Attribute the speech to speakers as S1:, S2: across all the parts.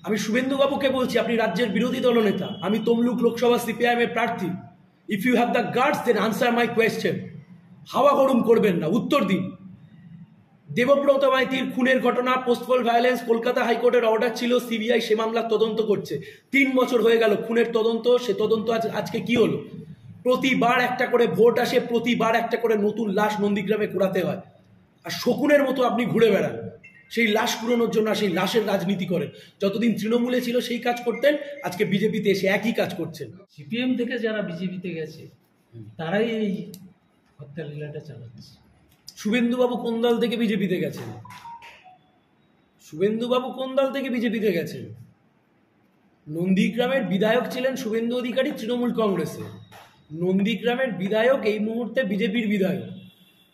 S1: আমি শুভেন্দুবাবুকে বলছি, আপনি রাজ্যের বিরোধী দলনেতা, আমি তমলুক লোকসভা সিপিআইএম এর প্রার্থী। If you have the guts then answer my question. হাওয়া গরম করবেন না, উত্তর দিন। দেবব্রত মাইতির খুনের ঘটনা, পোস্টপল ভায়োলেন্স, কলকাতা হাইকোর্টের অর্ডার ছিল, সিবিআই সে মামলার তদন্ত করছে। 3 বছর হয়ে গেল খুনের তদন্ত, সে তদন্ত আজকে কি হলো? প্রতিবার একটা করে ভোট আসে, প্রতিবার একটা করে নতুন লাশ নন্দীগ্রামে কুড়াতে হয়, আর শকুনের মতো আপনি ঘুরে বেড়ান সেই লাশ কুড়ানোর জন্য, সেই লাশের রাজনীতি করেন। যতদিন তৃণমূলে ছিল সেই কাজ করতেন, আজকে বিজেপিতে এসে একই কাজ করছেন।
S2: সিপিএম থেকে যারা বিজেপিতে গেছে তারাই এই হত্যা লীলাটা চালাচ্ছে।
S1: শুভেন্দুবাবু কোন দল থেকে বিজেপিতে গেছেন? শুভেন্দুবাবু কোন দল থেকে বিজেপিতে গেছেন? নন্দীগ্রামের বিধায়ক ছিলেন শুভেন্দু অধিকারী, তৃণমূল কংগ্রেসে। নন্দীগ্রামের বিধায়ক এই মুহূর্তে বিজেপির বিধায়ক।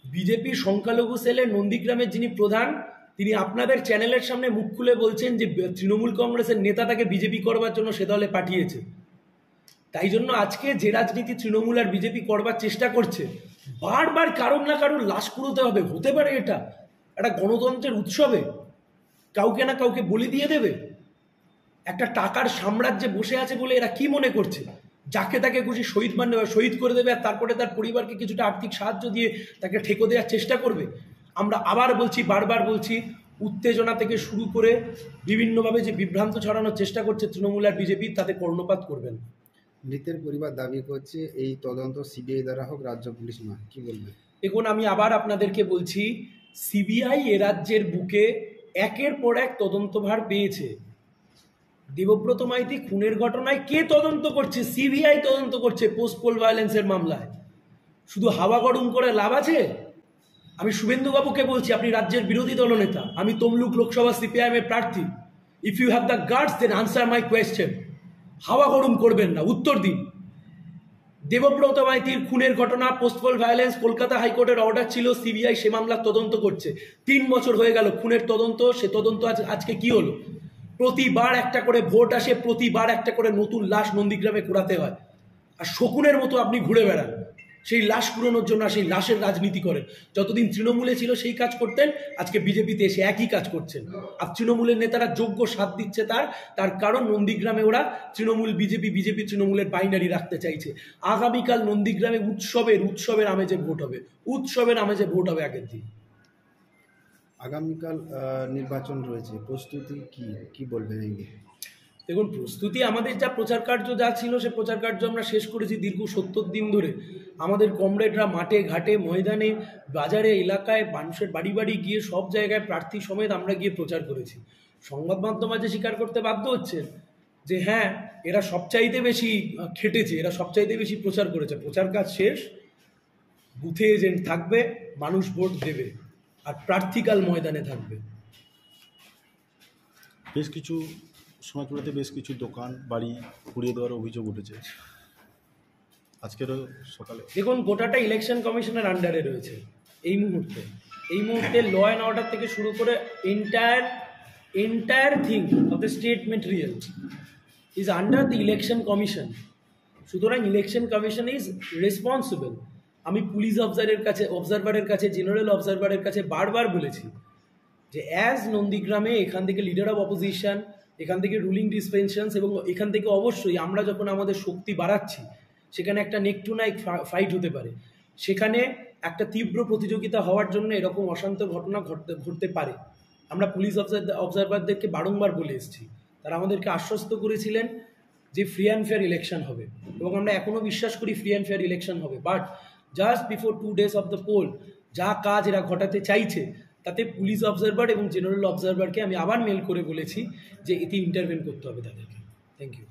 S1: বিজেপির সংখ্যালঘু সেলের নন্দীগ্রামের যিনি প্রধান, তিনি আপনাদের চ্যানেলের সামনে মুখ খুলে বলছেন যে তৃণমূল কংগ্রেসের নেতা তাকে বিজেপি করবার জন্য সে দলে পাঠিয়েছে। তাই জন্য আজকে যে রাজনীতি তৃণমূল আর বিজেপি করবার চেষ্টা করছে, বারবার কারণ না কারণ লাশ কুড়োতে হবে। হতে পারে এটা একটা গণতন্ত্রের উৎসবে কাউকে না কাউকে বলি দিয়ে দেবে? একটা টাকার সাম্রাজ্যে বসে আছে বলে এরা কি মনে করছে যাকে তাকে খুশি শহীদ করে দেবে, আর তারপরে তার পরিবারকে কিছুটা আর্থিক সাহায্য দিয়ে তাকে ঠেকো দেওয়ার চেষ্টা করবে? আমরা আবার বলছি, বারবার বলছি, উত্তেজনা থেকে শুরু করে বিভিন্নভাবে যে বিভ্রান্ত ছড়ানোর চেষ্টা করছে তৃণমূল আর বিজেপি, তাতে কর্ণপাত করবেন।
S3: মৃতের পরিবার দাবি করছে এই তদন্ত সিবিআই দ্বারা হোক, রাজ্য পুলিশ নয়, কি বলবেন?
S1: দেখুন, আমি আবার আপনাদেরকে বলছি, সিবিআই এ রাজ্যের বুকে একের পর এক তদন্তভার পেয়েছে। দেবব্রত মাইতি খুনের ঘটনায় কে তদন্ত করছে? সিবিআই তদন্ত করছে পোস্টপল ভায়োলেন্সের মামলায়। শুধু হাওয়া গরম করে লাভ আছে? আমি শুভেন্দুবাবুকে বলছি, আপনি রাজ্যের বিরোধী দলনেতা, আমি তমলুক লোকসভা সিপিআইএম এর প্রার্থী। If you have the guts then answer my question. হাওয়া গরম করবেন না, উত্তর দিন। দেবব্রত মাইতির খুনের ঘটনা, পোস্টপল ভায়োলেন্স, কলকাতা হাইকোর্টের অর্ডার ছিল, সিবিআই সে মামলার তদন্ত করছে। 3 বছর হয়ে গেল খুনের তদন্ত, সে তদন্ত আজকে কি হলো? প্রতিবার একটা করে ভোট আসে, প্রতিবার একটা করে নতুন লাশ নন্দীগ্রামে কুড়াতে হয়, আর শকুনের মতো আপনি ঘুরে বেড়ান সেই লাশ কুড়ানোর জন্য, সেই লাশের রাজনীতি করেন। যতদিন তৃণমূলে ছিল সেই কাজ করতেন, আজকে বিজেপিতে এসে একই কাজ করছেন। আর তৃণমূলের নেতারা যোগ্য সাথ দিচ্ছে তার কারণ নন্দীগ্রামে ওরা তৃণমূল বিজেপি বিজেপি তৃণমূলের বাইনারি রাখতে চাইছে। আগামীকাল নন্দীগ্রামে উৎসবের আমেজে ভোট হবে, উৎসবের আমেজে ভোট হবে আগের দিন।
S3: আগামীকাল নির্বাচন রয়েছে, প্রস্তুতি কি বলবেন এই নিয়ে?
S1: দেখুন, প্রস্তুতি আমাদের যা প্রচার কার্য যা ছিল, সে প্রচার কার্য আমরা শেষ করেছি দীর্ঘ 70 দিন ধরে। আমাদের কমরেডরা মাঠে ঘাটে ময়দানে বাজারে এলাকায় মানুষের বাড়ি বাড়ি গিয়ে সব জায়গায় প্রার্থী সমেত আমরা গিয়ে প্রচার করেছি। সংবাদ মাধ্যম আজ স্বীকার করতে বাধ্য হচ্ছে যে হ্যাঁ, এরা সবচাইতে বেশি খেটেছে, এরা সবচাইতে বেশি প্রচার করেছে। প্রচার কাজ শেষ, বুথে এজেন্ট থাকবে, মানুষ ভোট দেবে, আর প্রার্থীকাল ময়দানে থাকবে।
S4: বেশ কিছু সোনাচূড়াতে বেশ কিছু দোকান বাড়ি পুড়িয়ে দেওয়ার অভিযোগ উঠেছে আজকেরও সকালে।
S1: দেখুন, গোটাটা ইলেকশন কমিশনের আন্ডারে রয়েছে এই মুহূর্তে ল অ্যান্ড অর্ডার থেকে শুরু করে entire thing of the state material is under the election commission. সুতরাং ইলেকশন কমিশন ইজ রেসপন্সিবল। আমি পুলিশ অবজারভারের কাছে জেনারেল অবজারভারের কাছে বারবার বলেছি যে অ্যাজ নন্দীগ্রামে এখান থেকে লিডার অফ অপোজিশন, এখান থেকে রুলিং ডিসপেনশনস, এবং এখান থেকে অবশ্যই আমরা যখন আমাদের শক্তি বাড়াচ্ছি, সেখানে একটা নেক টু নেক ফাইট হতে পারে। সেখানে একটা তীব্র প্রতিযোগিতা হওয়ার জন্য এরকম অশান্ত ঘটনা ঘটতে পারে। আমরা পুলিশ অবজারভারদেরকে বারংবার বলে এসেছি, তারা আমাদেরকে আশ্বস্ত করেছিলেন যে ফ্রি অ্যান্ড ফেয়ার ইলেকশন হবে, এবং আমরা এখনও বিশ্বাস করি ফ্রি অ্যান্ড ফেয়ার ইলেকশন হবে। But just before 2 days of the poll যা কাজ এরা ঘটাতে চাইছে, তাতে পুলিশ অবজারভার এবং জেনারেল অবজারভারকে আমি আবার মেল করে বলেছি যে এতে ইন্টারভেন করতে হবে তাদেরকে। Thank you.